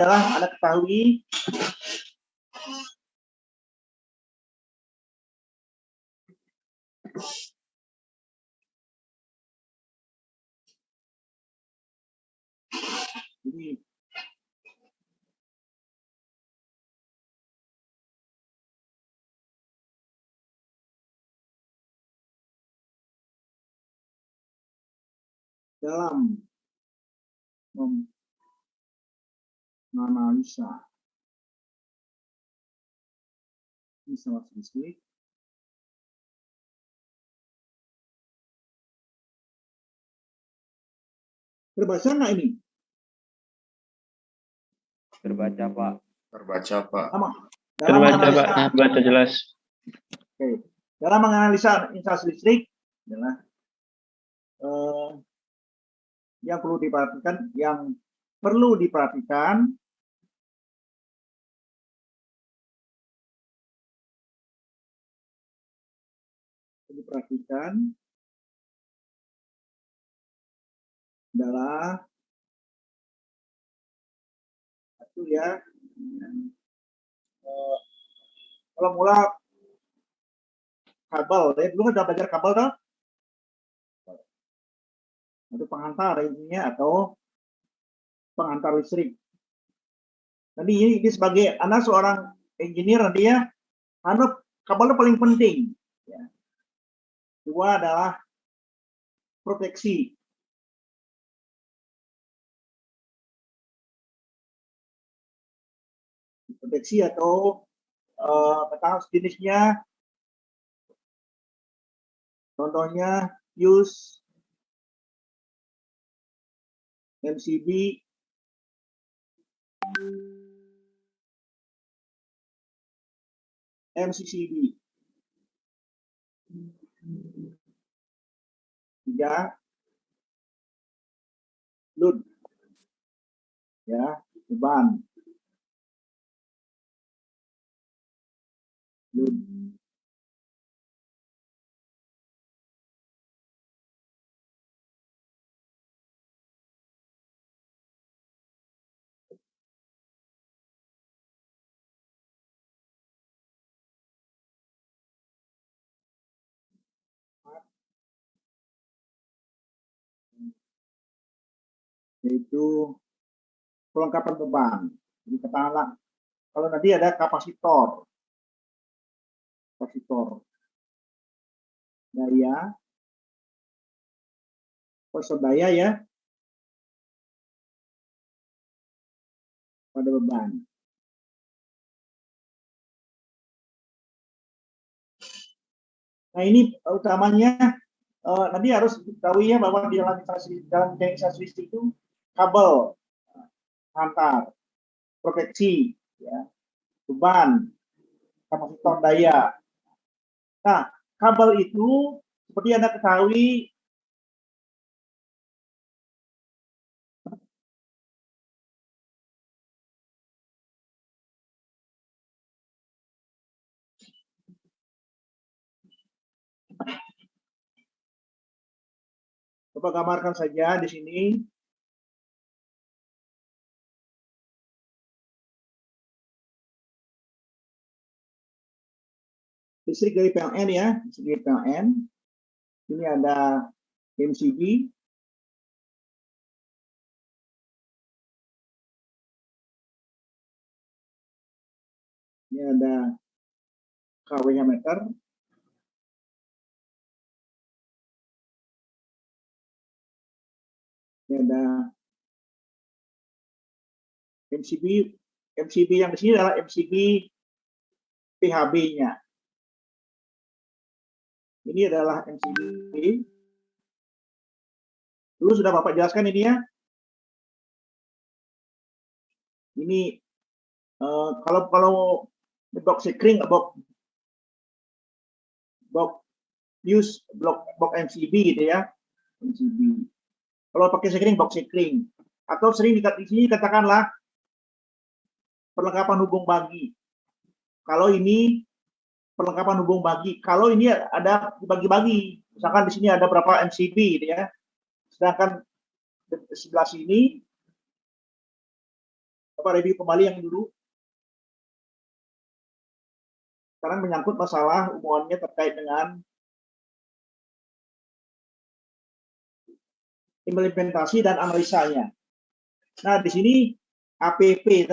adalah Anda ketahui ini dalam menganalisa instalasi listrik terbaca nggak ini? Terbaca, Pak. Terbaca, Pak. Dalam Terbaca, Pak. Baca jelas. Oke. Dalam menganalisa instalasi listrik adalah yang perlu diperhatikan adalah satu ya, kalau mula kabel, dulu kan udah belajar kabel toh, itu penghantar intinya atau penghantar listrik. Nanti ini sebagai Anda seorang engineer nanti ya, Anda kabelnya paling penting. Ya. Dua adalah proteksi. Proteksi atau tentang jenisnya, contohnya fuse, MCB, MCCB. Tiga, load, ya, beban. Load. Yaitu pelengkapan beban. Jadi katakanlah kalau nanti ada kapasitor daya, proses daya ya pada beban. Nah ini utamanya nanti harus diketahui ya bahwa di dalam instalasi listrik itu kabel antar proteksi, ya, beban, kapasitor daya. Nah, kabel itu seperti Anda ketahui coba gambarkan saja di sini. Listrik dari PLN ya, listrik dari PLN. Ini ada MCB. Ini ada KW-nya meter. Ini ada MCB. MCB yang di sini adalah MCB PHB-nya. Ini adalah MCB. Dulu sudah Bapak jelaskan ini ya. Ini kalau box sekring, box fuse, box MCB gitu ya. MCB. Kalau pakai sekring, box sekring. Atau sering di sini katakanlah perlengkapan hubung bagi. Kalau ini perlengkapan hubung bagi. Kalau ini ada dibagi-bagi. Misalkan di sini ada berapa MCB gitu ya. Sedangkan di sebelah sini Bapak review kembali yang dulu. Sekarang menyangkut masalah hubungannya terkait dengan implementasi dan analisanya. Nah, di sini APP,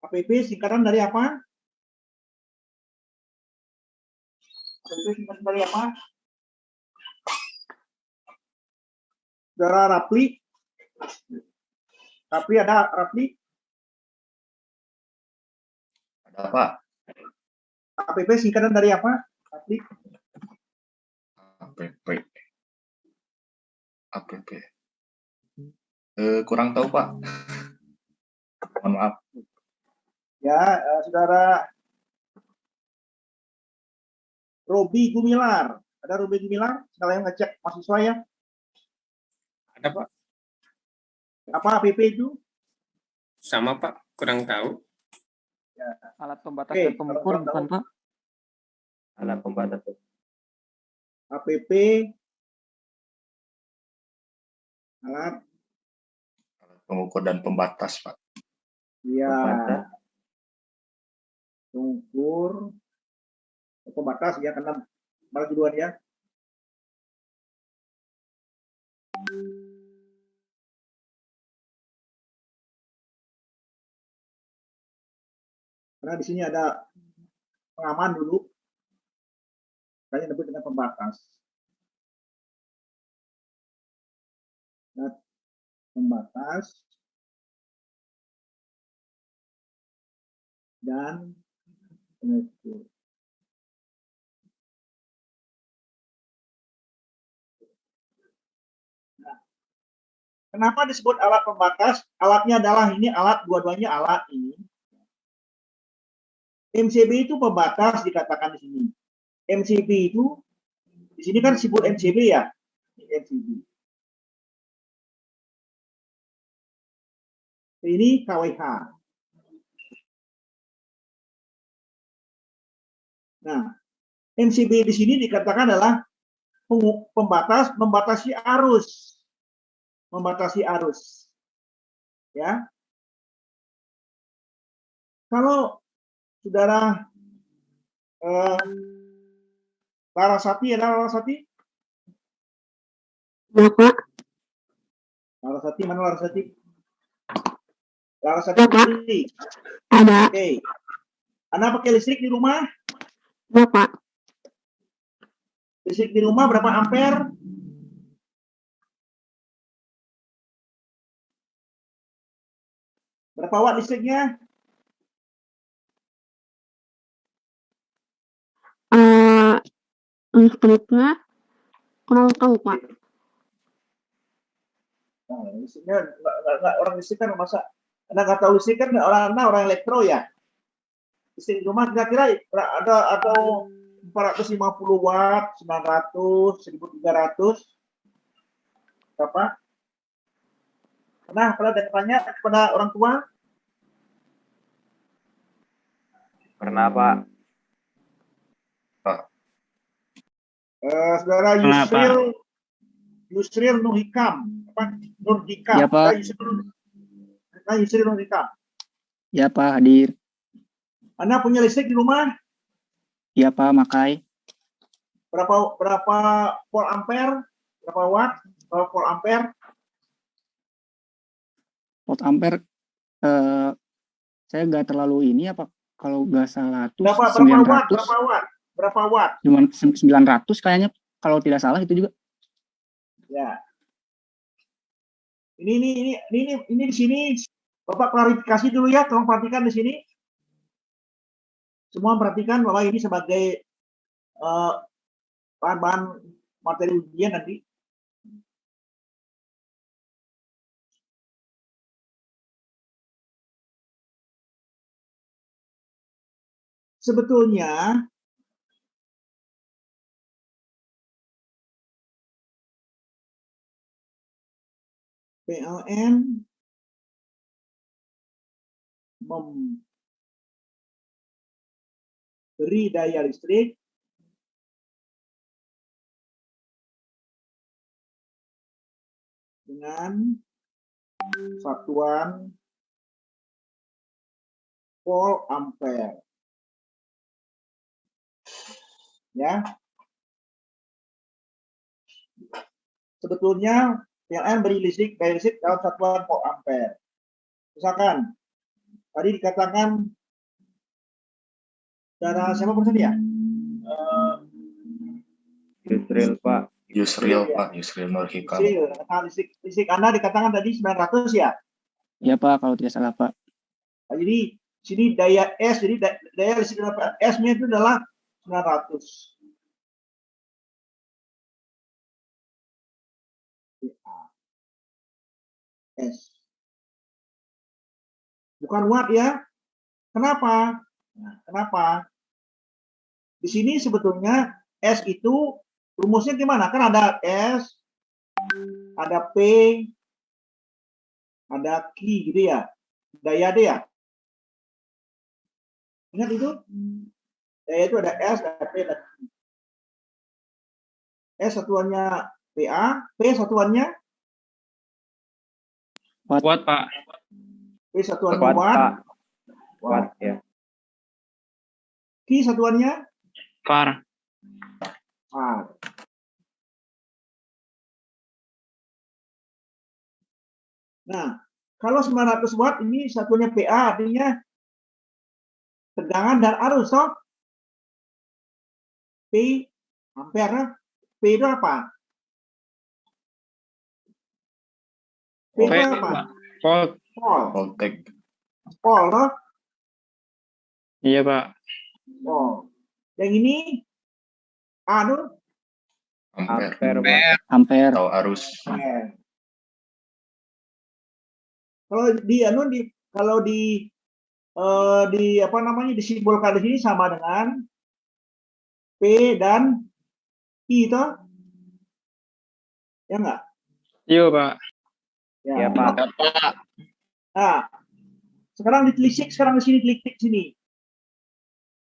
APP singkatan dari apa? APP singkatan dari apa? Saudara Rapli? Rapli ada Rapli? Ada Pak. APP singkatan dari apa? Rapli? APP. APP. Kurang tahu Pak. Mohon maaf. Ya, saudara Robi Gumilar. Ada Robi Gumilar? Sekalian ngecek mahasiswa ya. Ada Pak, Apa APP itu? sama Pak, kurang tahu. Ya. Alat pembatas Oke, dan pengukur kalau bukan Pak? Alat pembatas. APP alat Pengukur dan pembatas Pak. ya Pembatas. pengukur pembatas ya, karena malah duluan ya. Karena di sini ada pengaman dulu, kayaknya disebut dengan pembatas. Nah, pembatas dan pengukur. Nah, kenapa disebut alat pembatas? Alatnya adalah ini alat, dua-duanya alat ini. MCB itu pembatas dikatakan di sini. MCB itu di sini kan disebut MCB ya. MCB. Ini KWH. Nah, MCB di sini dikatakan adalah pembatas, membatasi arus. Membatasi arus. Ya. Kalau saudara Larasati, ada Larasati? Ya, Pak. Larasati, mana Larasati? Larasati Ya, Pak. Putri. Ada. Oke. Anda pakai listrik di rumah? Ya, Pak. Listrik di rumah berapa ampere? Berapa watt listriknya? Listriknya kurang tahu, Pak. Nah, listriknya nggak orang listrik kan masa Anda nggak tahu listrik kan orang elektro ya. Listrik di rumah kira-kira ada atau 450 watt, 900, 1300 berapa? Pernah tanya kepada orang tua? Pernah Pak. Saudara Pernah, Yusril Nuhikam, apa? Nurhikam. Ya, Pak. Yusril Nuhikam. Ya Pak, hadir. Anda punya listrik di rumah? Ya Pak, makai. Berapa volt ampere? Berapa watt? Berapa volt ampere? Volt ampere, saya nggak terlalu ini ya Pak. Kalau nggak salah tuh Berapa 900. watt? Berapa watt? Cuma 900 kayaknya, kalau tidak salah itu juga. Ya. Ini di sini Bapak klarifikasi dulu ya, tolong perhatikan di sini. Semua perhatikan bahwa ini sebagai bahan materi ujian nanti. Sebetulnya PLN memberi daya listrik dengan satuan volt ampere. Ya. Sebetulnya PLN beri listrik dalam satuan volt ampere. Misalkan tadi dikatakan darah siapa persen ya? Yusril, Pak. Yusril, Iya. Pak. Yusril Nur Hikam. Listrik Anda dikatakan tadi 900 ya. Iya Pak, kalau tidak salah Pak. Nah, jadi sini daya S, jadi daya listrik S-nya itu adalah 900. S. Bukan watt ya. Kenapa? Nah, kenapa? Di sini sebetulnya S itu rumusnya gimana? Kan ada S, ada P, ada Q gitu ya. Daya D ya. Ingat itu? Daya itu ada S, ada P, ada Q. S satuannya PA, P satuannya Watt, Pak. P satuannya Watt, watt, Pak. Watt, ya. Q satuannya Far. farad. Nah, kalau 900 watt ini satuannya PA artinya tegangan dan arus toh. P ampere. P itu apa? P itu apa? Volt. Volt. Voltek. Volt toh. Iya, Pak. Volt. Yang ini anu Ampere. Pak. Ampere. Atau arus. Kalau di apa namanya disimbolkan di sini sama dengan P dan I toh. Ya enggak? Iya, Pak. Ya. Iya, Pak. Nah, sekarang ditelisik, sekarang di sini telisik sini.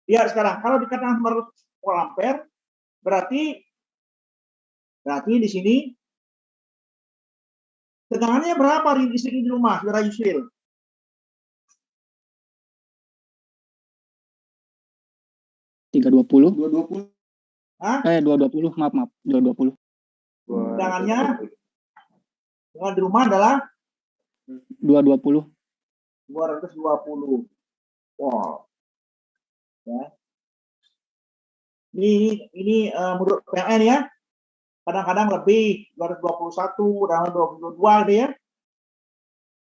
Lihat sekarang, kalau dikatakan 900 volt ampere, berarti di sini tegangannya berapa listrik di rumah, saudara Yusril? 320. 220. Hah? 220, maaf. 220. Tegangannya di rumah adalah 220. 220 volt. Ya. Ini menurut PLN ya. Kadang-kadang lebih 221, kadang-kadang 222 gitu ya.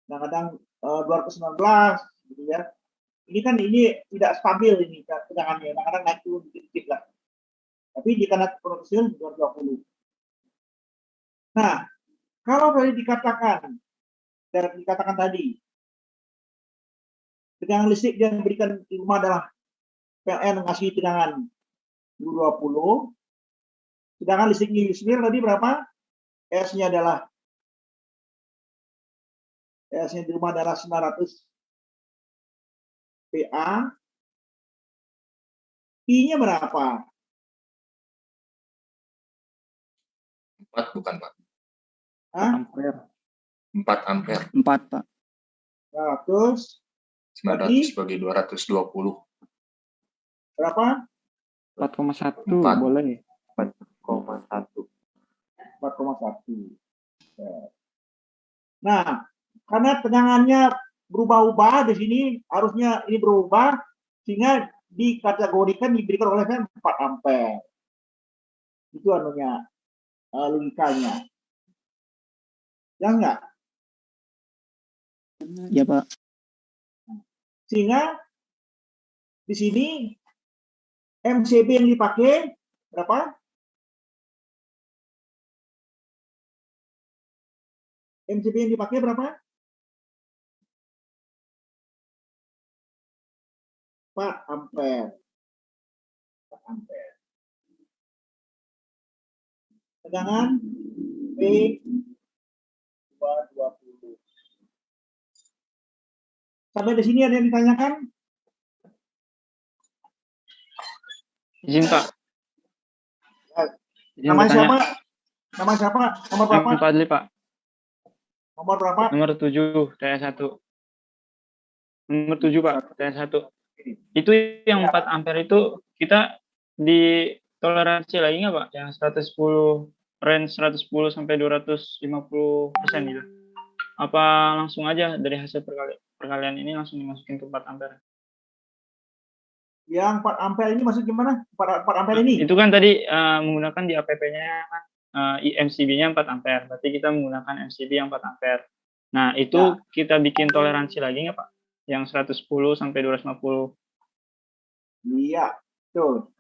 Kadang-kadang 219 gitu ya. Ini kan tidak stabil ini tegangannya. Kadang-kadang naik turun dikit-dikit lah. Tapi di kanal produksi 220. Nah, kalau tadi dikatakan tadi tegangan listrik yang diberikan di rumah adalah PLN ngasih tegangan 220, sedangkan listriknya Yusril tadi berapa? S-nya di rumah adalah 900 PA, I-nya berapa? 4 bukan, Pak. Hah? 4 ampere. 4 Pak. 900 900 bagi 220. berapa? 4,1 4. boleh. 4,1. 4,1. Nah, karena tegangannya berubah-ubah di sini, harusnya ini berubah sehingga dikategorikan diberikan oleh 4 ampere. Itu anunya logikanya. Ya enggak? Ya Pak. Sehingga di sini MCB yang dipakai berapa? MCB yang dipakai berapa? 4 ampere. 4 ampere. Tegangan P 220. Sampai di sini ada yang ditanyakan? Izin, Pak. Izin Nama bertanya. siapa? Nama siapa? Nomor berapa? Pak Adli, Pak. Nomor berapa? Nomor 7, TS1. Nomor 7, Pak, TS1. Itu yang 4 ampere itu kita di toleransi lagi nggak, Pak? Yang 110, range 110 sampai 250% gitu. Apa langsung aja dari hasil perkalian ini langsung dimasukin ke 4 ampere? Yang 4 ampere ini maksud gimana? 4 ampere ini? Itu kan tadi menggunakan di APP-nya MCB-nya 4 ampere. Berarti kita menggunakan MCB yang 4 ampere. Nah, itu kita bikin toleransi lagi nggak, Pak? Yang 110 sampai 250. Iya, tuh.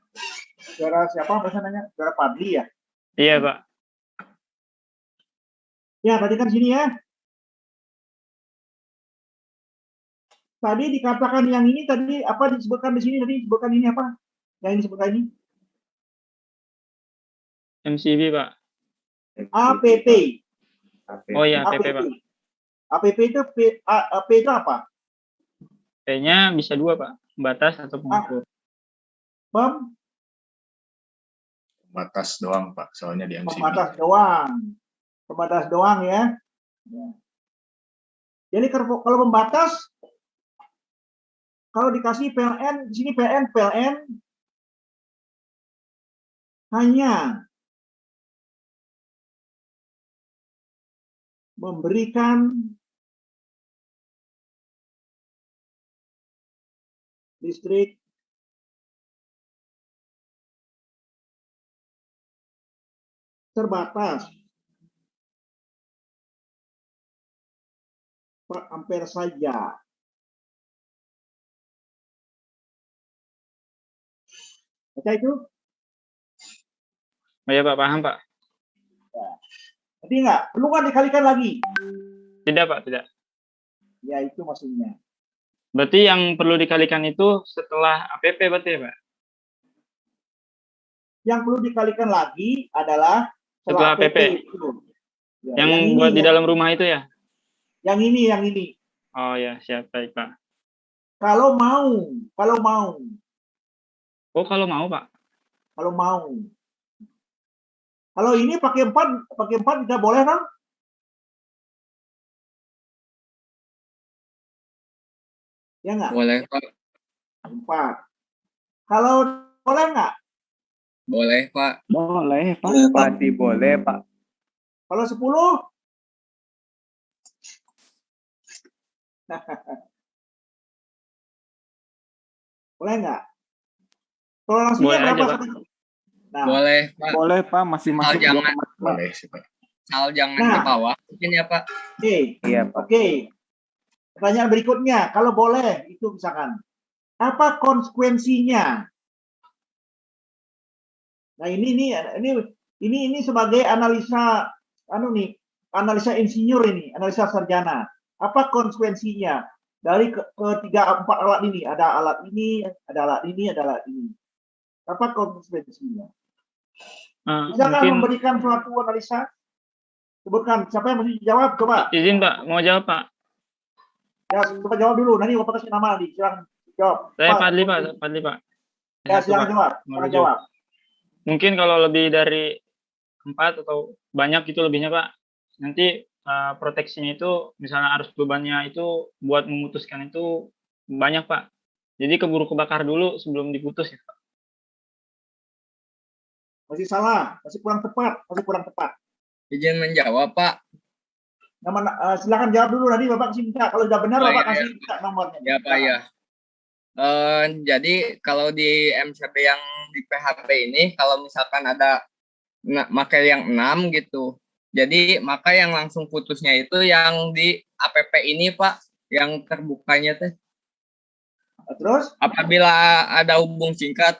Saudara siapa pesanannya? Saudara Padli ya? Iya, Pak. Ya, tadi kan sini ya. Tadi dikatakan yang ini tadi apa disebutkan di sini tadi disebutkan ini apa? Yang ini disebutkan ini? MCB, Pak. APP. Oh iya, APP, Pak. APP itu P itu apa? P-nya bisa 2, Pak. Pembatas atau pengukur. Batas doang, Pak. Soalnya di MCB. Pembatas doang. Pembatas doang ya. Jadi kalau pembatas, kalau dikasih PLN, di sini PLN hanya memberikan listrik terbatas 4 ampere saja. Baca itu? Oh iya, Pak. Paham, Pak. Jadi enggak? Perlu kan dikalikan lagi? Tidak, Pak. Tidak. Ya, itu maksudnya. Berarti yang perlu dikalikan itu setelah APP berarti ya, Pak? Yang perlu dikalikan lagi adalah Setelah APP. Itu. Ya, Yang ini, buat di dalam rumah itu ya? Yang ini. Oh ya, siap. Baik, Pak. Kalau mau. Oh, kalau mau, Pak? Kalau mau. Kalau ini pakai 4 tidak boleh kan? Ya enggak? Boleh, Pak. 4. Kalau boleh enggak? Boleh, Pak. Boleh, Pak. Pasti boleh, Pak. Kalau 10? Boleh enggak? Toleransinya Boleh aja, berapa? Pak. Nah, Boleh, Pak. Boleh, Pak. Masih masuk jangan. 2,5. Boleh sih, Pak. Asal jangan Nah. ke bawah. Mungkin ya, Pak. oke. Iya, Pak. Oke. Pertanyaan berikutnya, kalau boleh itu misalkan apa konsekuensinya? Nah, ini sebagai analisa analisa insinyur ini, analisa sarjana. Apa konsekuensinya dari ketiga 4 alat ini? Ada alat ini, ada alat ini, ada alat ini. Apa konsekuensinya? Bisakah Mungkin memberikan suatu analisa? Sebutkan, siapa yang mesti jawab? Coba. izin, Pak. Mau jawab, Pak? Ya, coba jawab dulu. Nanti Bapak kasih nama nanti. Silakan jawab. Saya Fadli, Pak. Fadli, Pak. Ya, Satu, silakan Pak. jawab. Nomor Silakan 7. jawab. Mungkin kalau lebih dari 4 atau banyak itu lebihnya, Pak. Nanti proteksinya itu misalnya arus bebannya itu buat memutuskan itu banyak, Pak. Jadi keburu kebakar dulu sebelum diputus ya, Pak. Masih salah, masih kurang tepat. Izin menjawab, Pak. Silakan jawab dulu, nanti Bapak kasih minta. Kalau sudah benar, Oh, Bapak iya, kasih minta nomornya. Ya, Pak, ya. Jadi kalau di MCB yang di PHP ini, kalau misalkan ada pakai yang 6 gitu, jadi maka yang langsung putusnya itu yang di APP ini, Pak, yang terbukanya teh. Terus? Apabila ada hubung singkat,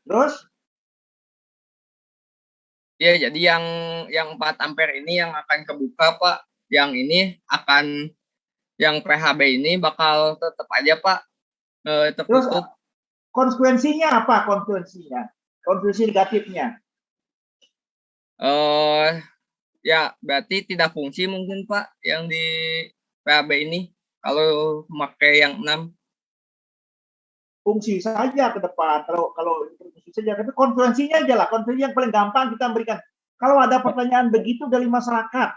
Terus? ya jadi yang 4 ampere ini yang akan kebuka, Pak. Yang ini akan yang PHB ini bakal tetap aja, Pak, Terus tertutup. konsekuensinya apa? Konsekuensi negatifnya? Ya berarti tidak fungsi mungkin, Pak, yang di PHB ini kalau memakai yang 6. Fungsi saja ke depan. Kalau fungsi saja, tapi konsekuensinya aja lah. Konsekuensi yang paling gampang kita berikan. Kalau ada pertanyaan begitu dari masyarakat,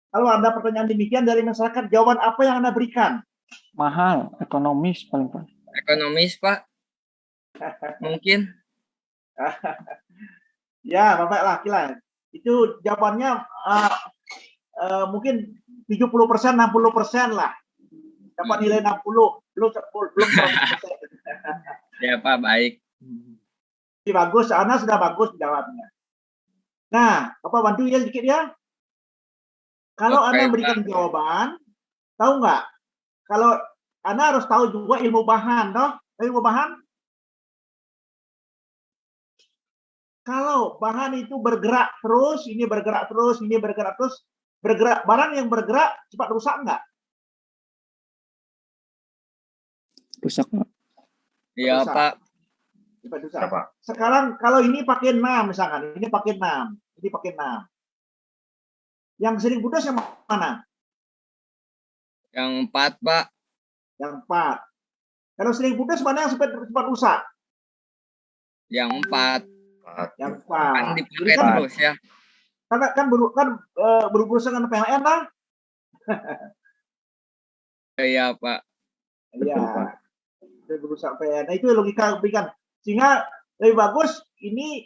kalau ada pertanyaan demikian dari masyarakat, jawaban apa yang Anda berikan? Mahal, ekonomis paling paling. Ekonomis, Pak. Mungkin. Ya, Bapak laki-laki. Itu jawabannya mungkin 70%, 60% lah. Dapat nilai 60, belum 100%. Ya, Pak, baik. Ini bagus, Anda sudah bagus jawabnya. Nah, Bapak bantu ya sedikit ya. Kalau Oke, Anda Pak. berikan jawaban, tahu nggak? Kalau Anda harus tahu juga ilmu bahan, toh? Ilmu bahan? Kalau bahan itu bergerak terus, ini bergerak terus, ini bergerak terus, barang yang bergerak cepat rusak nggak? Rusak, Pak. Iya, Rusak. Pak. Cepat rusak. Berapa? Sekarang kalau ini pakai 6 misalkan, ini pakai 6, ini pakai 6. Yang sering putus yang mana? Yang 4, Pak. Yang 4. Kalau sering putus mana yang cepat rusak? Yang 4. Yang Kan 4. dipakai Kan, terus ya. karena kan berurusan dengan PLN lah. Iya, Pak. Iya. Berurusan PLN. Nah, itu logika berikan. Sehingga lebih bagus ini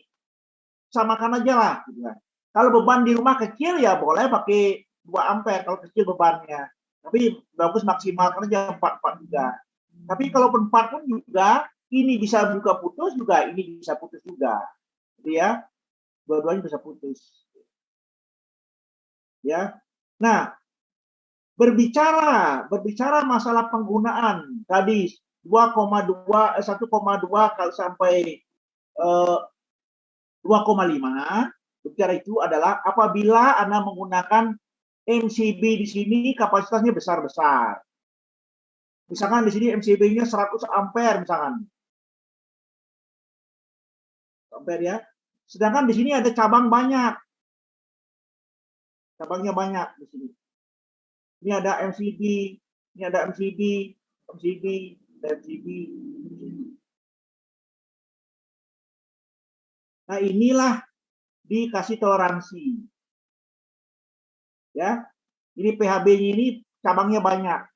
samakan aja lah. Gitu kan. Kalau beban di rumah kecil ya boleh pakai 2 ampere kalau kecil bebannya. Tapi bagus maksimalkan aja 4 juga. Tapi kalaupun 4 pun juga ini bisa juga putus juga, ini bisa putus juga. Jadi ya, dua-duanya bisa putus. Ya. Nah, berbicara masalah penggunaan tadi 1,2 kalau sampai 2,5. Bicara itu adalah apabila Anda menggunakan MCB di sini kapasitasnya besar-besar. Misalkan di sini MCB-nya 100 ampere misalkan. Ampere ya. Sedangkan di sini ada cabang banyak. Cabangnya banyak di sini. Ini ada MCB, ini ada MCB, MCB, MCB. Nah, inilah dikasih toleransi. Ya. Ini PHB-nya ini cabangnya banyak.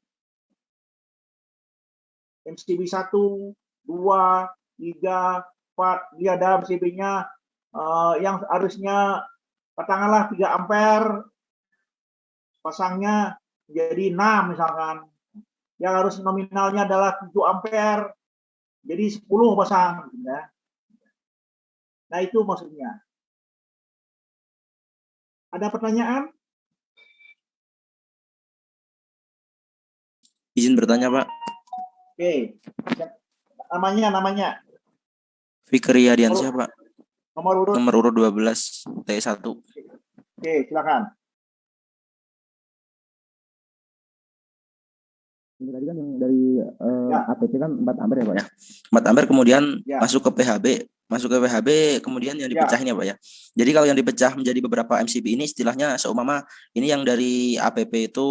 MCB 1, 2, 3, 4. Dia ada MCB-nya yang harusnya katakanlah 3 ampere. Pasangnya jadi 6 misalkan. Yang harus nominalnya adalah 7 ampere. Jadi 10 pasang. Ya. Nah, itu maksudnya. Ada pertanyaan? Izin bertanya, Pak. Oke. Namanya. Fikri Adiansyah, Pak. Nomor urut. Nomor urut 12, T1. Oke, silakan. Ini tadi kan yang dari Ya. APP kan 4 ampere ya, Pak ya. 4 ampere kemudian Ya. masuk ke PHB. Masuk ke PHB kemudian yang dipecahin ya, Pak ya. Jadi kalau yang dipecah menjadi beberapa MCB ini istilahnya seumpama ini yang dari APP itu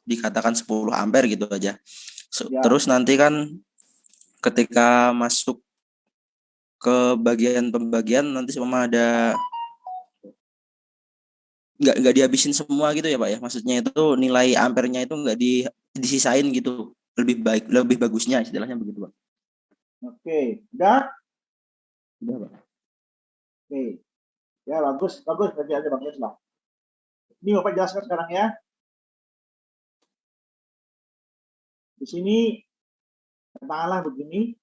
dikatakan 10 ampere gitu aja. Ya. Terus nanti kan ketika masuk ke bagian pembagian nanti seumpama ada nggak dihabisin semua gitu ya, Pak ya. Maksudnya itu nilai ampernya itu nggak disisain gitu. Lebih bagusnya istilahnya begitu, Pak. Oke, udah? Udah, Pak. Oke. Ya, bagus. Berarti aja bagus lah. Ini Bapak jelaskan sekarang ya. Di sini katakanlah begini.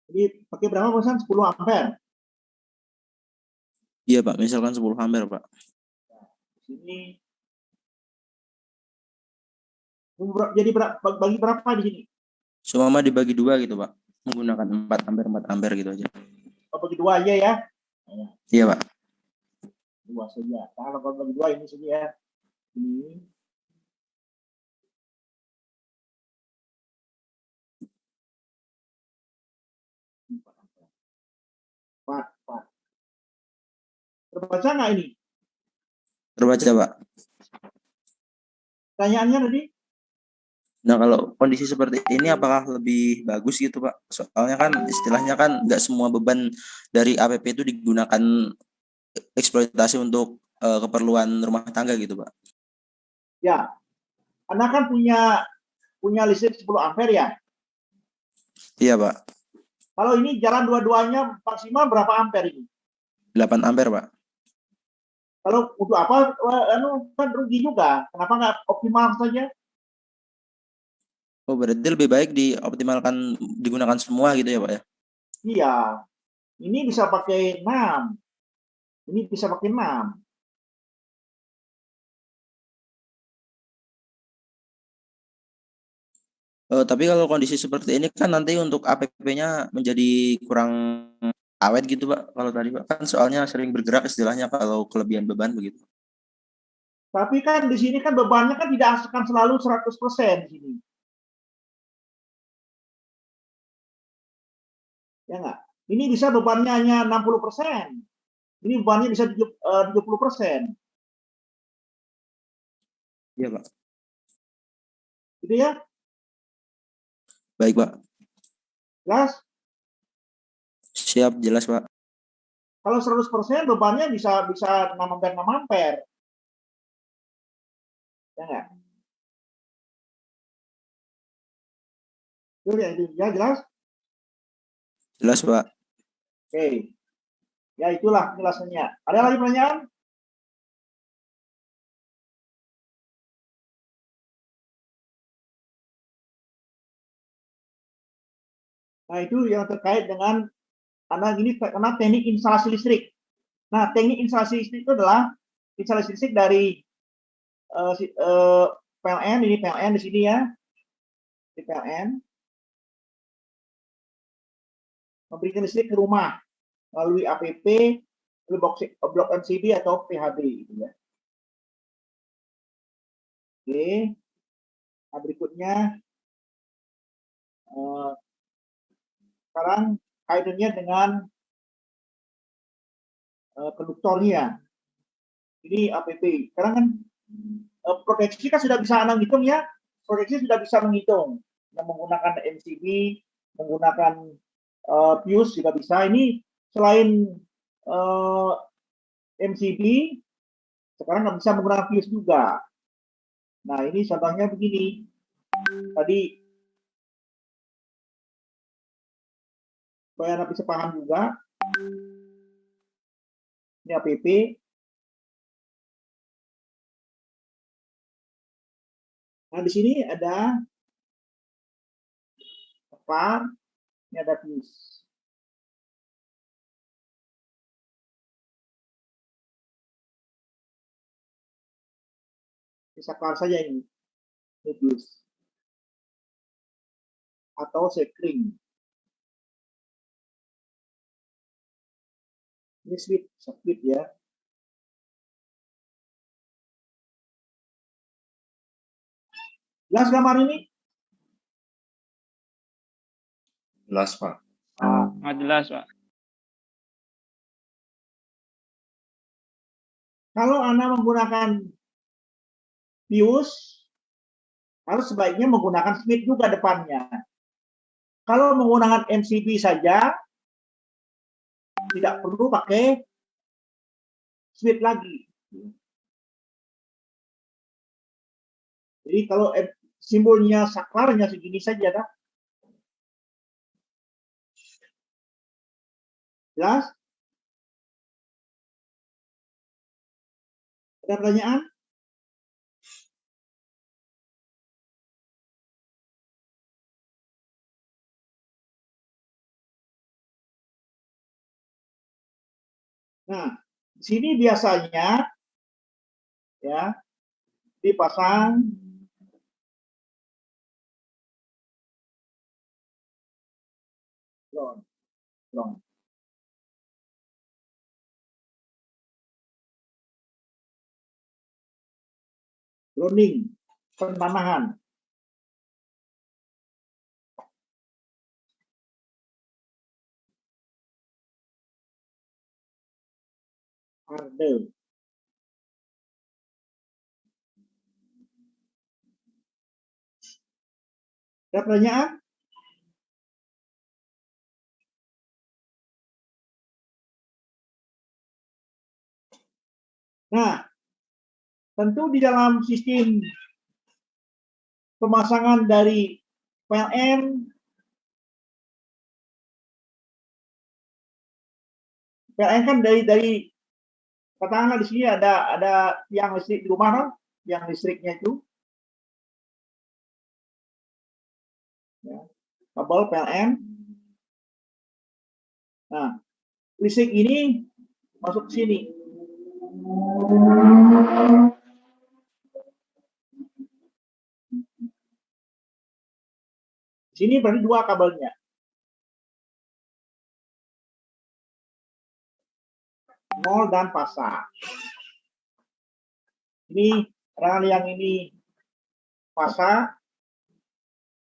Jadi pakai berapa pesan? 10 ampere. Iya, Pak. Misalkan 10 ampere, Pak. Di sini jadi bagi berapa di sini? Seumpama dibagi 2 gitu, Pak. Menggunakan 4 ampere gitu aja. Oh, bagi 2 aja ya. Iya, Pak. 2 saja. Kalau bagi 2 ini saja ya. Ini. Pak. Terbaca nggak ini? Terbaca, Pak. Pertanyaannya tadi? Nah, kalau kondisi seperti ini apakah lebih bagus gitu, Pak? Soalnya kan istilahnya kan nggak semua beban dari APP itu digunakan eksploitasi untuk keperluan rumah tangga gitu, Pak. Ya, Anda kan punya listrik 10 ampere ya. Iya, Pak. Kalau ini jalan dua-duanya maksimal berapa ampere ini? 8 ampere, Pak. Kalau untuk apa? Kan rugi juga. Kenapa nggak optimal saja? Oh, berarti lebih baik dioptimalkan digunakan semua gitu ya, Pak ya? Iya. Ini bisa pakai 6. Ini bisa pakai 6. Tapi kalau kondisi seperti ini kan nanti untuk APP-nya menjadi kurang awet gitu, Pak. Kalau tadi, Pak, kan soalnya sering bergerak istilahnya kalau kelebihan beban begitu. Tapi kan di sini kan bebannya kan tidak akan selalu 100% di sini. Ya nggak? Ini bisa bebannya hanya 60%. Ini bebannya bisa 70%. Iya, Pak. Gitu ya? Baik, Pak. Jelas? Siap, jelas, Pak. Kalau 100% bebannya bisa 6 ampere 6 ampere. Ya nggak? Itu ya jelas? Jelas, Pak. Oke. Ya itulah penjelasannya. Ada lagi pertanyaan? Nah, itu yang terkait dengan ini karena teknik instalasi listrik. Nah, teknik instalasi listrik itu adalah instalasi listrik dari PLN, ini PLN di sini ya. Di PLN memberikan listrik ke rumah melalui APP, blok MCB atau PHB gitu ya. Oke. Nah, berikutnya sekarang kaitannya dengan konduktornya. Ini APP. Sekarang kan proyeksi kan sudah bisa Anda hitung ya. Proyeksi sudah bisa menghitung. Yang menggunakan MCB, menggunakan fuse juga bisa. Ini selain MCB, sekarang nggak bisa menggunakan fuse juga. Nah, ini contohnya begini. Tadi, supaya Anda bisa paham juga, ini APP. Nah, di sini ada var, ini ada fuse. Bisa var saja ini fuse. Atau sekring. Ini switch ya. Jelas gambar ini? Jelas, Pak. Nggak jelas, Pak. Kalau Anda menggunakan fuse, harus sebaiknya menggunakan switch juga depannya. Kalau menggunakan MCB saja, tidak perlu pakai switch lagi. Jadi kalau simbolnya saklarnya segini saja, kan? Jelas? Ada pertanyaan? Nah, di sini biasanya ya dipasang grounding, penanahan. Arde. Ada pertanyaan? Nah, tentu di dalam sistem pemasangan dari PLN kan dari katakanlah di sini ada tiang listrik di rumah, kan? Tiang listriknya itu, ya, kabel PLN. Nah, listrik ini masuk ke sini. Di sini berarti dua kabelnya. Nol dan fasa. Ini yang ini fasa,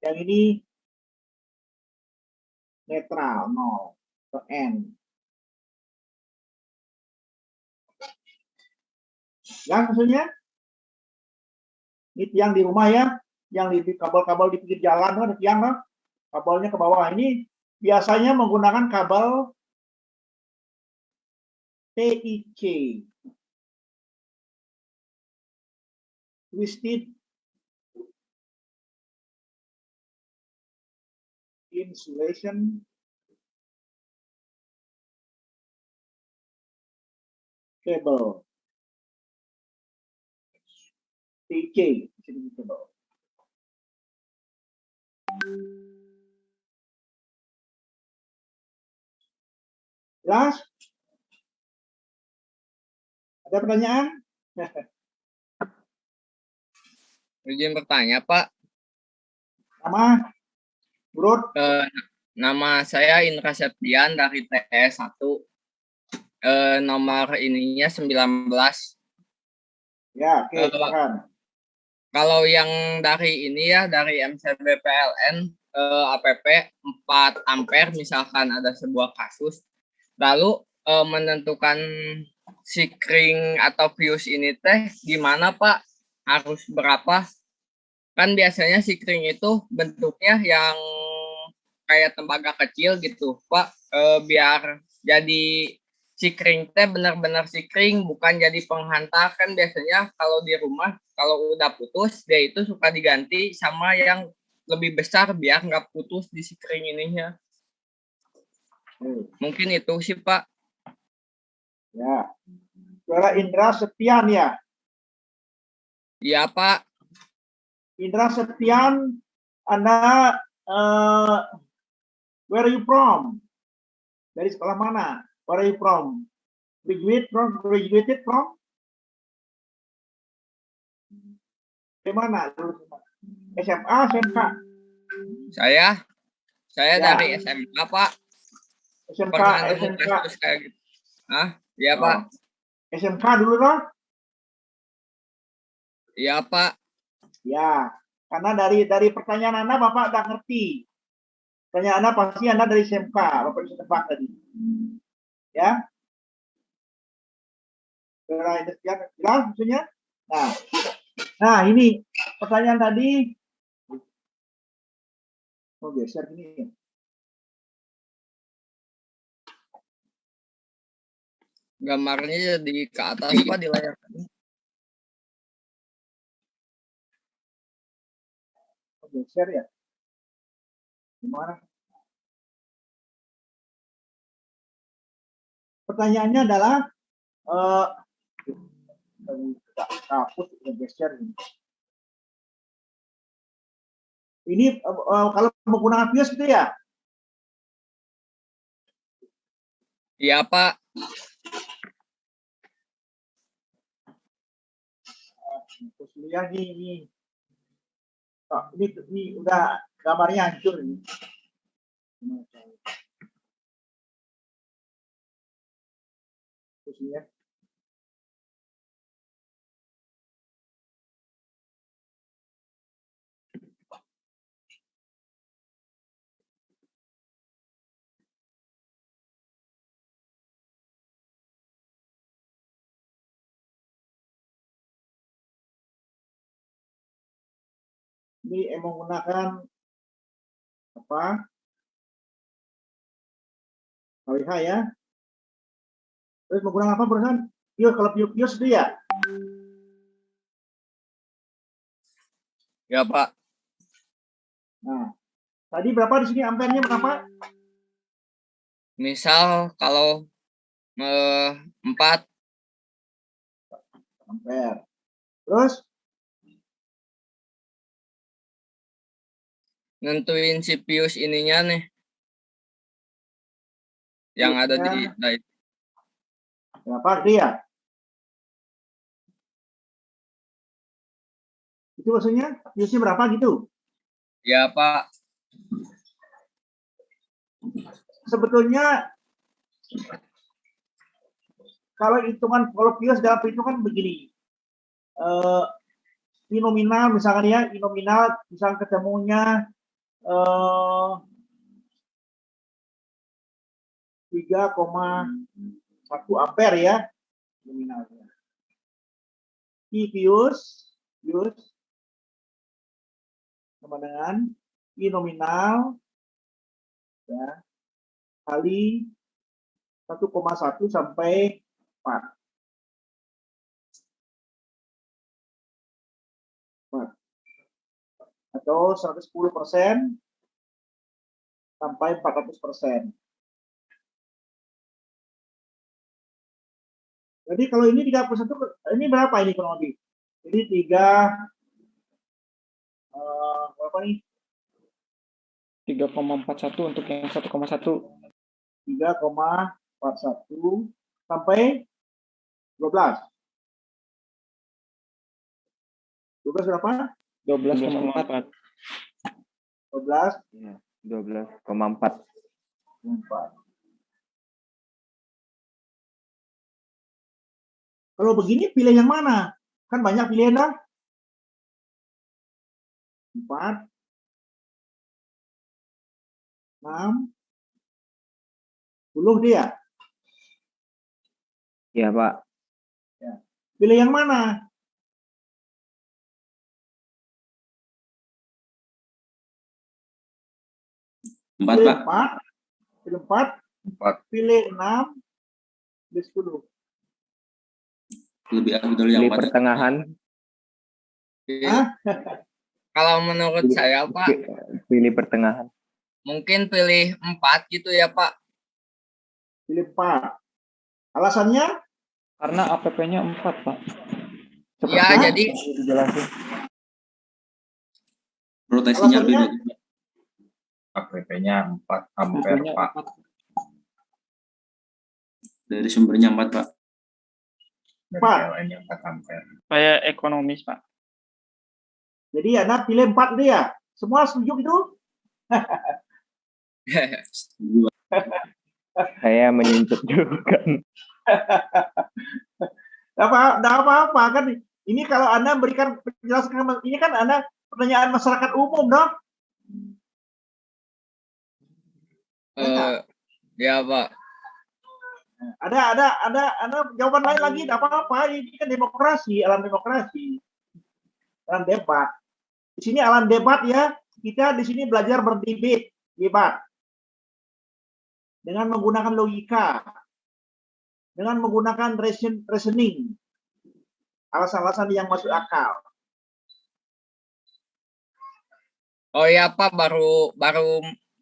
yang ini netral, nol ke N. Ya, maksudnya ini tiang di rumah ya, yang di kabel-kabel di pinggir jalan kan, ada tiang kan, kabelnya ke bawah. Ini biasanya menggunakan kabel TIC, Twisted Insulation Cable, TIC, cable. Jelas? Ada pertanyaan? Izin bertanya, Pak. Nama? Bro? Nama saya Indra Septian dari TS 1. Nomor ininya 19. Ya, oke, silakan. Kalau yang dari ini ya, dari MCB PLN, APP 4 ampere, misalkan ada sebuah kasus, lalu menentukan sikring atau fuse ini teh gimana, Pak? Harus berapa? Kan biasanya sikring itu bentuknya yang kayak tembaga kecil gitu, Pak. Biar jadi sikring teh benar-benar sikring, bukan jadi penghantar. Kan biasanya kalau di rumah, kalau udah putus, dia itu suka diganti sama yang lebih besar biar nggak putus di sikring ininya. Mungkin itu sih, Pak. Ya. Saudara Indra Septian ya? Iya, Pak. Indra Septian, Anda where are you from? Dari sekolah mana? Where are you from? Graduated from? Dari mana? SMA, SMK? Saya Ya. dari SMK, Pak. SMK, Pernah nemu SMK. kasus kayak gitu. Iya, Oh. Pak. SMK dulu dong? Iya, Pak. Ya, karena dari pertanyaan Anda Bapak udah ngerti. Pertanyaan Anda pasti Anda dari SMK, Bapak bisa tebak tadi. Ya. Jelas maksudnya? Nah, ini pertanyaan tadi. Oh, geser ini. Gambarnya jadi ke atas, Pak, di layar. Oh, geser ya? Gimana? Pertanyaannya adalah kaput geser ini. Ini kalau menggunakan fuse gitu ya? Iya, Pak. Kuliah ini. Oh, ini udah gambarnya hancur ini. Ya. Ini menggunakan berapa? KWH ya. Terus menggunakan apa barusan? Pius, kalau pius itu ya? Ya, Pak. Nah, tadi berapa di sini ampernya berapa? Misal kalau 4 Ampere. Terus nentuin si pius ininya nih yang ada di berapa dia? Itu maksudnya piusnya berapa gitu? ya, Pak. Sebetulnya kalau pius dalam perhitungan begini. Nominal misalkan ya, nominal misalkan ketemunya 3,1 ampere ya nominalnya. Pius sama dengan I nominal ya kali 1,1 sampai 4. Atau 110% sampai 400%. Jadi kalau ini 31, ini berapa ini kurang lebih? Jadi 3 berapa nih? 3,41 untuk yang 1,1. 3,41 sampai 12. 12 berapa? 12,4. 12. 12,4. 4. Kalau begini pilih yang mana? Kan banyak pilihan dah. 4, 6, 10 dia. Iya, Pak. Pilih yang mana? Empat, Pilih Pak. 4, pilih 4, 4. pilih 6, pilih 10. Lebih afdol yang Pilih 4. pertengahan. Hah? Kalau menurut saya, Pak, Pilih pertengahan. mungkin pilih 4 gitu ya, Pak. Pilih 4. Alasannya? Karena APP-nya 4, Pak. Ya, Hah? jadi Dijelasin. Rotasinya lebih Alasannya? bagus. APP-nya 4 ampere, APP-nya Pak. 4. Dari sumbernya 4, Pak. Dari Pak. PLN-nya 4 ampere. Supaya ekonomis, Pak. Jadi Anda pilih 4 dia. Semua setuju gitu? Saya menyetujui. Tidak apa-apa kan? Ini kalau Anda berikan penjelasan, ini kan Anda pertanyaan masyarakat umum dong. Ya, Pak. Ada jawaban lain lagi, tidak apa-apa. Ini kan demokrasi, alam demokrasi, alam debat. Di sini alam debat ya. Kita di sini belajar debat dengan menggunakan logika, dengan menggunakan reasoning, alasan-alasan yang masuk akal. Oh ya, Pak, baru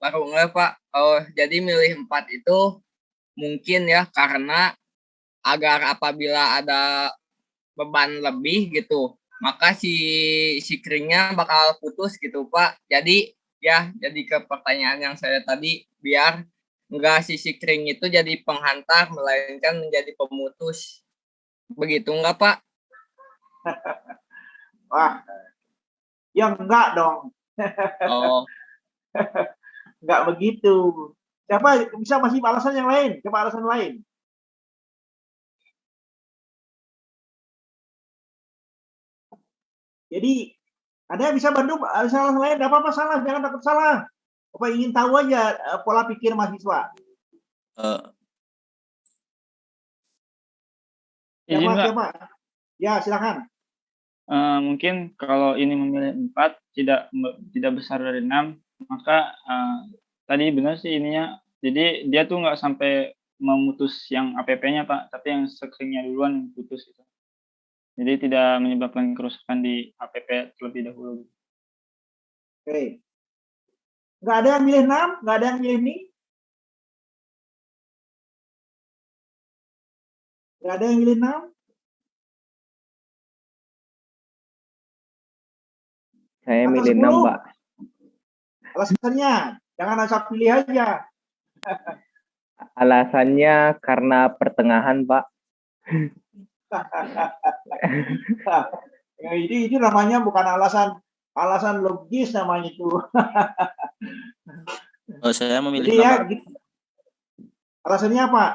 nggak, Pak. Oh, jadi milih 4 itu mungkin ya karena agar apabila ada beban lebih gitu, maka si kringnya bakal putus gitu, Pak. Jadi ke pertanyaan yang saya tadi, biar enggak si kring itu jadi penghantar melainkan menjadi pemutus. Begitu enggak, Pak? Wah, yang enggak dong. Oh, Enggak begitu. Siapa bisa masih alasan yang lain? Coba alasan lain. Jadi ada yang bisa bantu alasan lain, tidak apa-apa salah, jangan takut salah. Apa ingin tahu aja pola pikir mahasiswa. Izin, Pak. Siapa? Ya, silakan. Mungkin kalau ini memilih 4 tidak besar dari 6, maka tadi benar sih ininya. Jadi dia tuh nggak sampai memutus yang APP-nya Pak, tapi yang screen-nya duluan yang putus itu. Jadi tidak menyebabkan kerusakan di APP terlebih dahulu. Oke. Nggak ada yang milih 6, nggak ada yang milih ini. Nggak ada yang milih 6. Saya Atau milih 10? 6, Pak. Alasannya, jangan asal pilih aja. Alasannya karena pertengahan, Pak. Ya, ini namanya bukan alasan logis namanya itu. Oh, saya memilih Jadi 6, ya, Pak. gitu. Alasannya apa?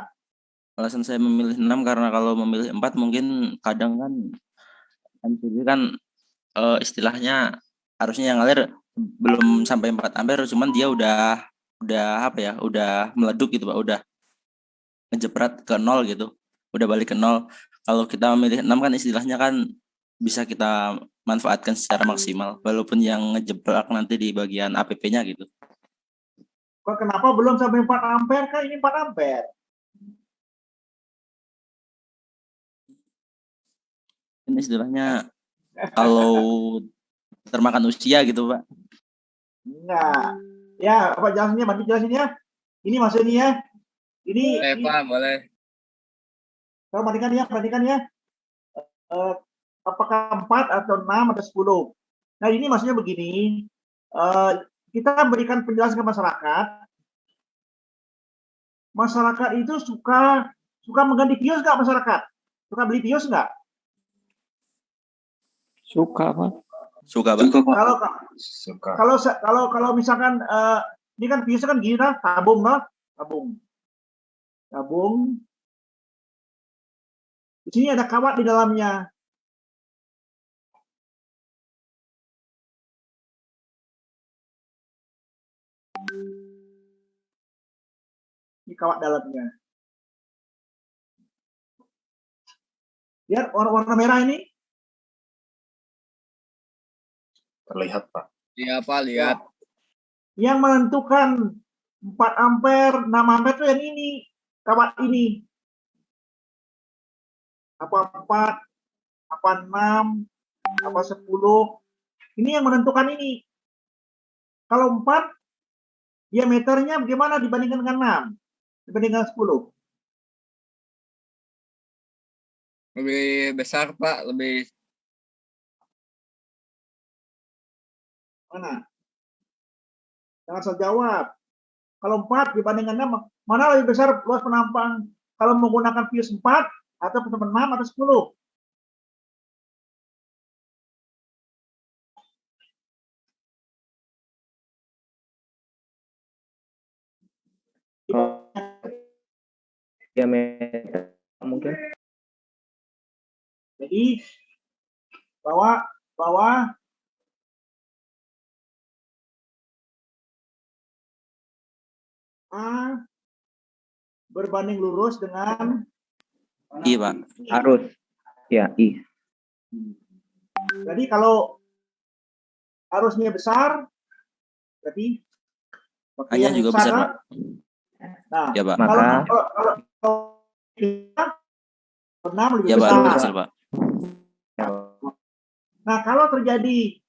Alasan saya memilih 6 karena kalau memilih 4 mungkin kadang kan MCB kan istilahnya harusnya yang ngalir belum sampai 4 ampere, cuman dia udah apa ya, udah meleduk gitu Pak, udah ngejepret ke 0 gitu, udah balik ke 0. Kalau kita memilih 6 kan istilahnya kan bisa kita manfaatkan secara maksimal, walaupun yang ngejeblak nanti di bagian APP-nya gitu. Kok kenapa belum sampai 4 ampere? Kan ini 4 ampere. Ini istilahnya kalau termakan usia gitu Pak. Enggak. Ya, apa jelasinnya? Bantu jelasin ya. Ini maksudnya ya. Ini, Boleh, Pak, boleh. kalau bandingkan ya. Apakah 4 atau 6 atau 10? Nah, ini maksudnya begini. Kita berikan penjelasan ke masyarakat. Masyarakat itu suka mengganti bios nggak masyarakat? Suka beli bios nggak? Suka, Pak. Suka Pak. Suka. Kalau misalkan ini kan biasa kan gini lah, tabung. Di sini ada kawat di dalamnya. Ini kawat dalamnya. Lihat warna merah ini. Terlihat Pak. Iya, Pak, lihat. Yang menentukan 4 ampere, 6 ampere itu yang ini, kawat ini. Apa 4, apa 6, apa 10. Ini yang menentukan ini. Kalau 4, diameternya bagaimana dibandingkan dengan 6? Dibandingkan 10? Lebih besar, Pak, lebih. Mana? Jangan saya jawab. Kalau 4 dibandingkan 6, mana lebih besar luas penampang? Kalau menggunakan fuse 4 atau 6 atau 10? Diameter mungkin. Jadi bahwa A berbanding lurus dengan Iya Pak. Arus. Ya, I. Jadi kalau arusnya besar, berarti Hanya yang juga besar Pak. Nah, Ya Pak. kalau Maka- kalau 6 lebih Ya Pak, besar. lebih kecil Pak. Nah, kalau terjadi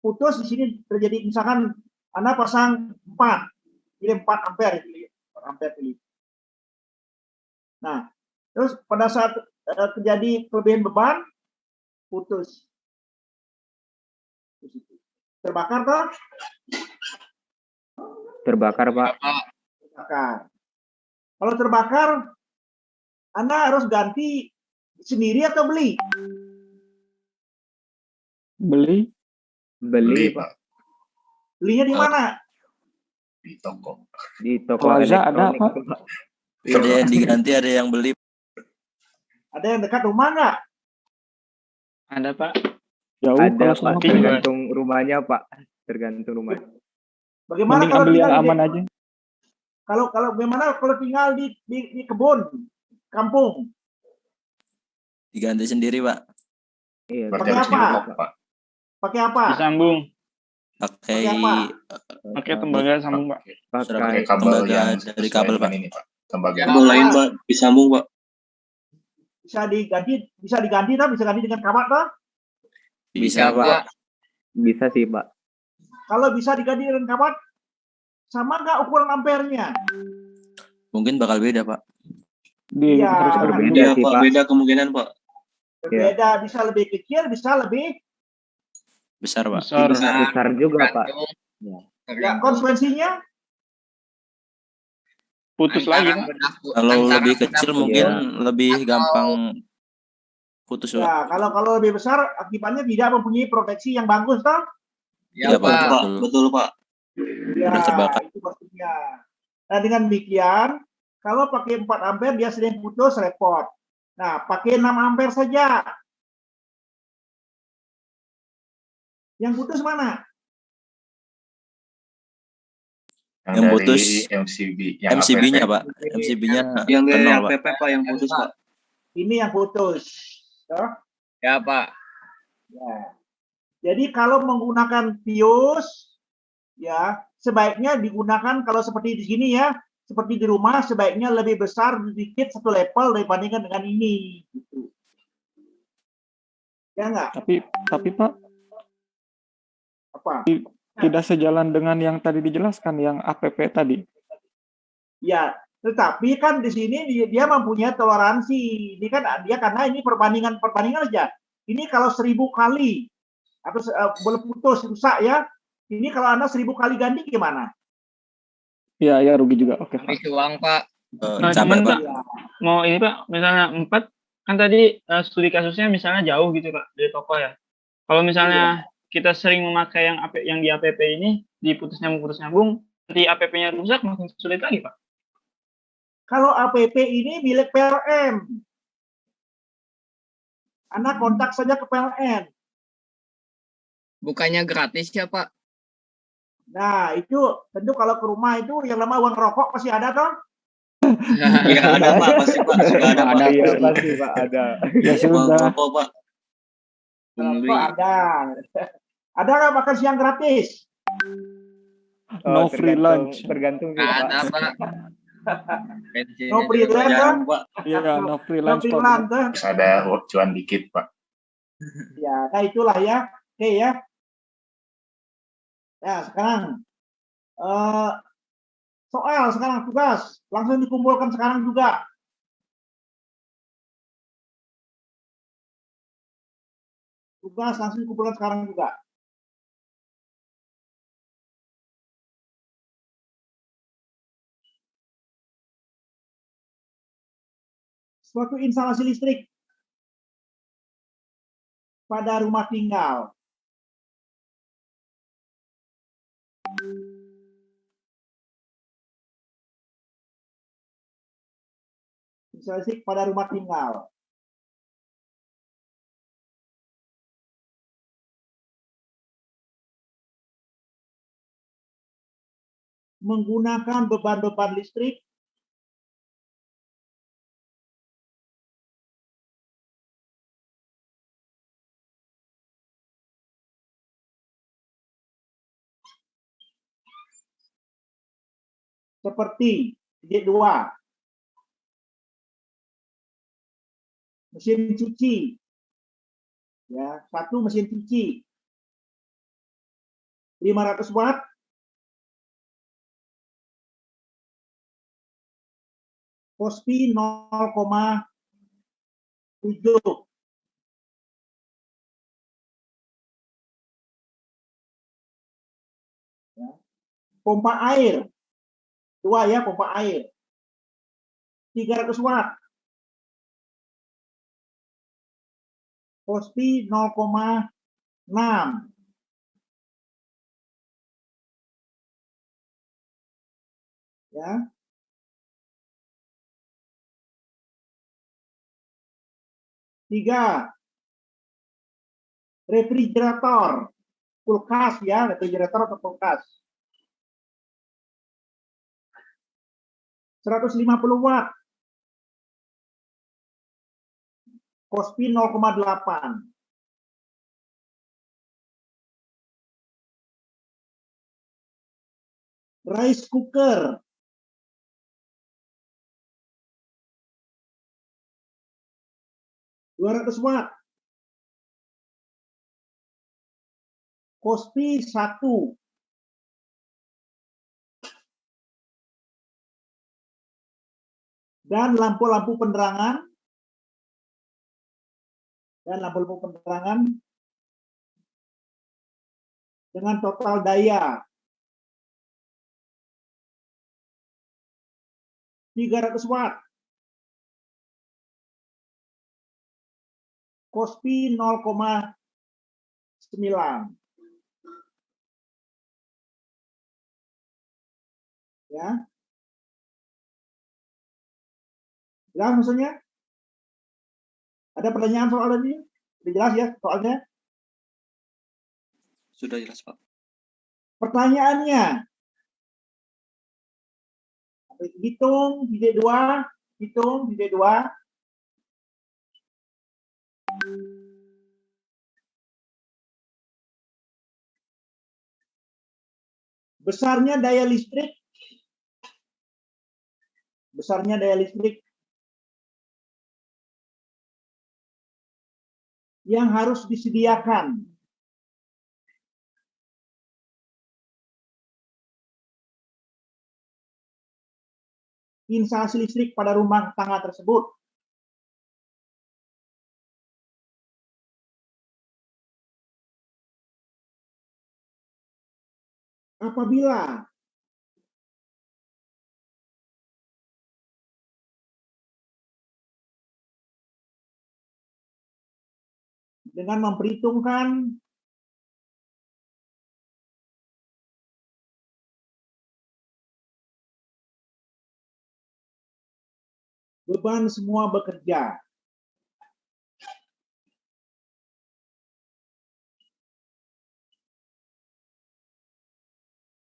putus di sini terjadi misalkan Anda pasang 4, pilih 4 ampere pilih. 4 ampere pilih. Nah, terus pada saat terjadi kelebihan beban, putus. Terbakar toh? Terbakar, Pak. Terbakar. Kalau terbakar, Anda harus ganti sendiri atau beli? Beli. Beli, Pak. Pak. Belinya di mana? Di toko. Di toko Plaza ada, elektronik, Pak. Pak. Ada yang diganti, ada yang beli. Ada yang dekat rumah nggak? Ada Pak. Jauh Ada, kalau Pak. sama Tergantung rumahnya, Pak. Tergantung rumah. Bagaimana Mending kalau ambil yang tinggal aman aja. kalau bagaimana kalau tinggal di kebun, kampung? Diganti sendiri Pak. Iya. Pakai Berarti harus apa? diunuk Pak. Pakai apa? Disambung. Pakai Pakai apa? Pakai tembaga sambung, Pak. sudah Pakai pakai kabel tembaga yang dari sesuai kabel, dengan Pak. ini, Pak. Tembaga. Ya, Kabel lain, Pak, disambung, Pak. Bisa diganti tak? Bisa ganti dengan kawat tak? Bisa, Ya, Pak. Pak. Bisa sih, Pak. Kalau bisa diganti dengan kawat, sama nggak ukuran ampernya? Mungkin bakal beda, Pak. Iya. Harus Berbeda Beda, sih, Pak. Pak. Beda kemungkinan, Pak. Beda, bisa lebih kecil, bisa lebih. Besar, Pak. Besar. Besar juga, Pak. Tergantung. Ya. Ya, Tergantung. konsekuensinya Putus Antara lagi, Pak. Kalau antara lebih bedah kecil putus mungkin lebih atau- gampang putus, Pak. ya kalau lebih besar akibatnya tidak mempunyai proteksi yang bagus toh. Ya, Iya, Pak. Pak, betul, Pak. Ya, Mudah terbakar. itu maksudnya. Nah, dengan demikian, kalau pakai 4 ampere dia sering putus repot. Nah, pakai 6 ampere saja. Yang putus mana? Yang dari putus MCB, yang MCB-nya, APP. Pak. MCB-nya Yang dari nol, Pak. APP, Pak, yang putus, Pak. Ini yang putus. Toh? Ya, Pak. Ya. Jadi kalau menggunakan fuse, ya sebaiknya digunakan kalau seperti di sini ya, seperti di rumah sebaiknya lebih besar sedikit satu level dibandingkan dengan ini. Gitu. Ya enggak? Tapi Pak, Apa? tidak sejalan dengan yang tadi dijelaskan, yang APP tadi. Ya, tetapi kan di sini dia mempunyai toleransi. Ini kan dia karena ini perbandingan aja. Ini kalau 1000 kali atau boleh putus rusak ya. Ini kalau Anda 1000 kali ganti gimana? Ya, rugi juga. Oke, Pak. Habis uang, Pak. Nah, Sampai, cuman, Pak. Pak, mau ini, Pak, misalnya 4, kan tadi studi kasusnya misalnya jauh gitu, Pak, dari toko ya. Kalau misalnya kita sering memakai yang di APP ini, putus nyambung, nanti APP-nya rusak, makin sulit lagi, Pak. Kalau APP ini milik PLN. Anda kontak saja ke PLN. Bukannya gratis ya, Pak? Nah, itu tentu kalau ke rumah itu yang nama uang rokok pasti ada toh? Iya, ada, Pak. Pasti, Pak. Sudah ada, Pak. Iya, pasti, Pak. Ada. Ya Uang sudah. rokok, Pak. Beli. Rokok ada. Ada nggak makan siang gratis? No free lunch. Tergantung sih, Nggak Pak. ada, Pak. Bensinnya No free juga lunch, Jarang, Pak. Iya, no free No lunch, free Pak. lunch, toh? Terus ada cuan dikit, Pak. Ya, nah itulah ya. Oke ya. Ya, sekarang soal sekarang tugas langsung dikumpulkan sekarang juga. Tugas langsung dikumpulkan sekarang juga. Suatu instalasi listrik pada rumah tinggal. Instalasi listrik pada rumah tinggal. Menggunakan beban-beban listrik seperti titik 2, mesin cuci, ya, satu mesin cuci 500 watt, Kospi 0,7. Ya. Pompa air 2 ya, pompa air 300 watt, Kospi 0,6. Ya. Tiga, refrigerator, kulkas ya, refrigerator atau kulkas 150 watt, Kospi 0,8. rice cooker, watt, Kospi 1, dan lampu-lampu penerangan dengan total daya 300 watt, Kospi 0,9. Ya. Jelas maksudnya? Ada pertanyaan soal ini? Sudah jelas ya soalnya? Sudah jelas, Pak. Pertanyaannya, hitung di D2, besarnya daya listrik yang harus disediakan instalasi listrik pada rumah tangga tersebut apabila dengan memperhitungkan beban semua bekerja.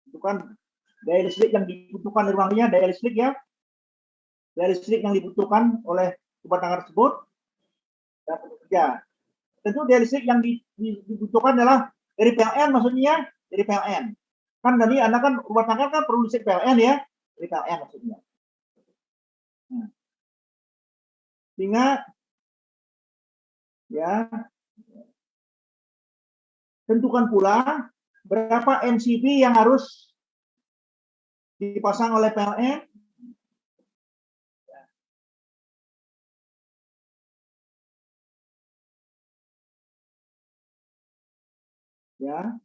Itu kan daya listrik yang dibutuhkan di rumahnya, daya listrik yang dibutuhkan oleh rumah tangga tersebut dan bekerja. Tentu daya listrik yang dibutuhkan adalah dari PLN, maksudnya dari PLN. Kan tadi Anda kan rumah tangga kan perlu listrik PLN ya, dari PLN maksudnya. Sehingga ya tentukan pula berapa MCB yang harus dipasang oleh PLN. Ya.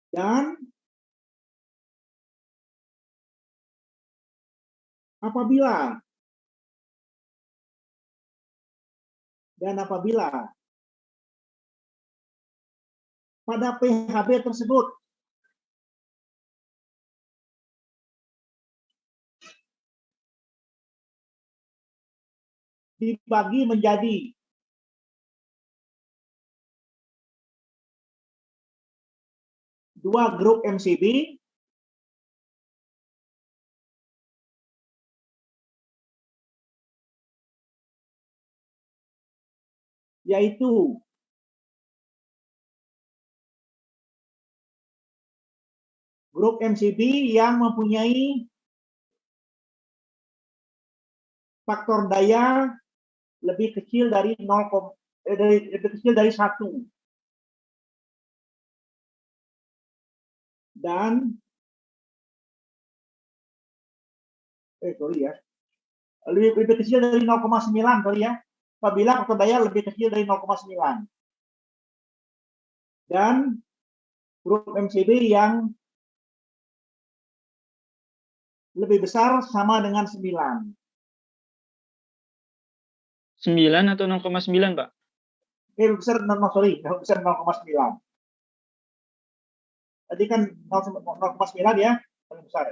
Dan apabila pada PHB tersebut dibagi menjadi dua grup MCB, yaitu grup MCB yang mempunyai faktor daya lebih kecil dari 1. Dan lebih kecil dari 0,9 sorry ya. Apabila faktor daya lebih kecil dari 0,9. Dan grup MCB yang lebih besar sama dengan 9. 9 atau 0,9, Pak? Besar 0,9. Tadi kan 0,9 ya, paling besar.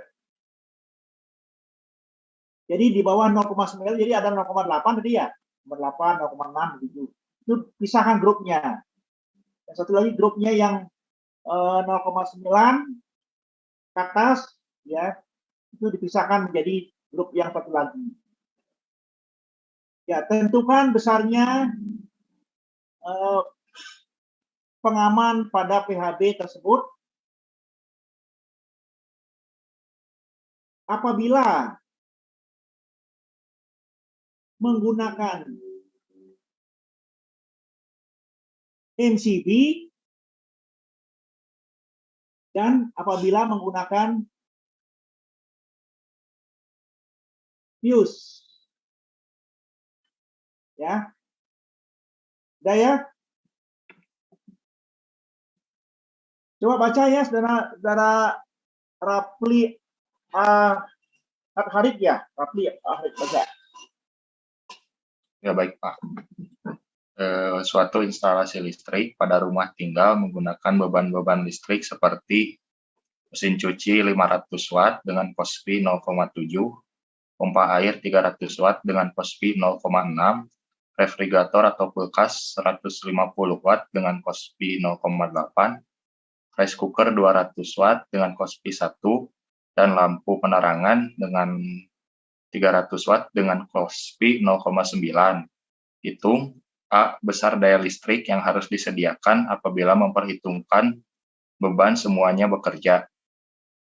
Jadi di bawah 0,9, jadi ada 0,8 tadi ya. 0,8, 0,6 gitu. Itu pisahkan grupnya. Yang satu lagi grupnya yang 0,9 ke atas ya, itu dipisahkan menjadi grup yang satu lagi. Ya, tentukan besarnya pengaman pada PHB tersebut apabila menggunakan MCB dan apabila menggunakan fuse. Ya. Udah ya? Coba baca ya, saudara Rapli Harid ya, Rapli Harid baca. Ya baik Pak. Suatu instalasi listrik pada rumah tinggal menggunakan beban-beban listrik seperti mesin cuci 500 watt dengan POSPI 0,7, pompa air 300 watt dengan POSPI 0,6, refrigerator atau kulkas 150 watt dengan POSPI 0,8, rice cooker 200 watt dengan POSPI 1, dan lampu penerangan dengan 300 watt dengan POSPI 0,9. Hitung A. Besar daya listrik yang harus disediakan apabila memperhitungkan beban semuanya bekerja.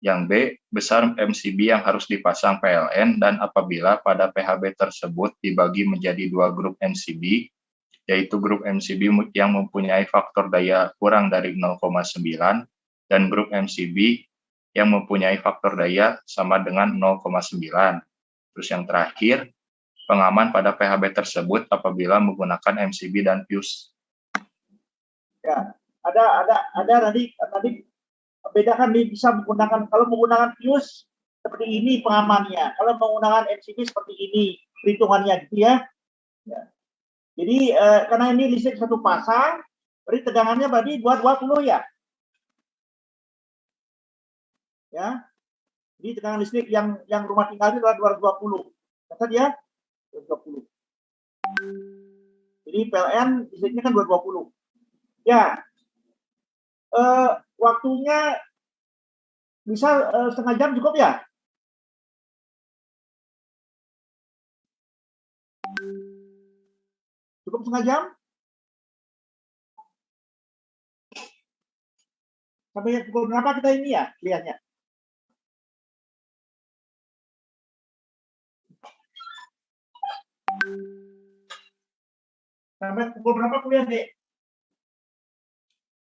Yang B. Besar MCB yang harus dipasang PLN dan apabila pada PHB tersebut dibagi menjadi dua grup MCB, yaitu grup MCB yang mempunyai faktor daya kurang dari 0,9 dan grup MCB yang mempunyai faktor daya sama dengan 0,9. Terus yang terakhir, pengaman pada PHB tersebut apabila menggunakan MCB dan fuse. Ya, ada tadi bedakan nih, bisa menggunakan, kalau menggunakan fuse seperti ini pengamannya, kalau menggunakan MCB seperti ini perhitungannya gitu ya. Ya. Jadi karena ini listrik satu pasang, berarti tegangannya berarti 220 ya. Ya. Jadi tegangan listrik yang rumah tinggal itu adalah 220. Kata dia 220. Jadi PLN listriknya kan 220. Ya. Waktunya bisa setengah jam cukup ya? Cukup setengah jam? Sampai pukul berapa kita ini ya lihatnya? Sampai pukul berapa kuliah, Dek?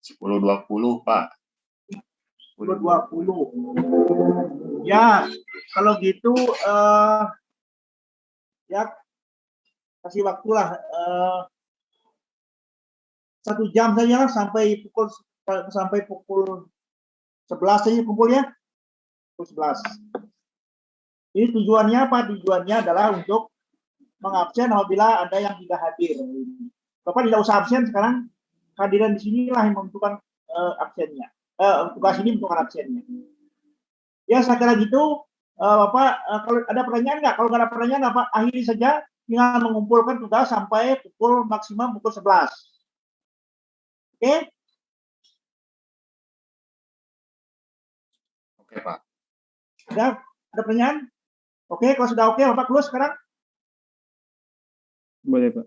10.20 Pak. 10.20. Ya, kalau gitu ya kasih waktulah 1 jam saja sampai pukul 11 saja kumpulnya. Pukul 11. Ini tujuannya apa? Tujuannya adalah untuk mengabsen apabila ada yang tidak hadir. Bapak tidak usah absen sekarang, kehadiran di sinilah yang menentukan absennya. Tugas ini menentukan absennya. Ya, saya kira gitu. Bapak, kalau ada pertanyaan nggak? Kalau nggak ada pertanyaan, Bapak akhiri saja dengan mengumpulkan tugas sampai maksimum pukul 11. Oke? Oke Pak. Ada pertanyaan? Oke, kalau sudah oke, Bapak close sekarang. Boleh, Pak.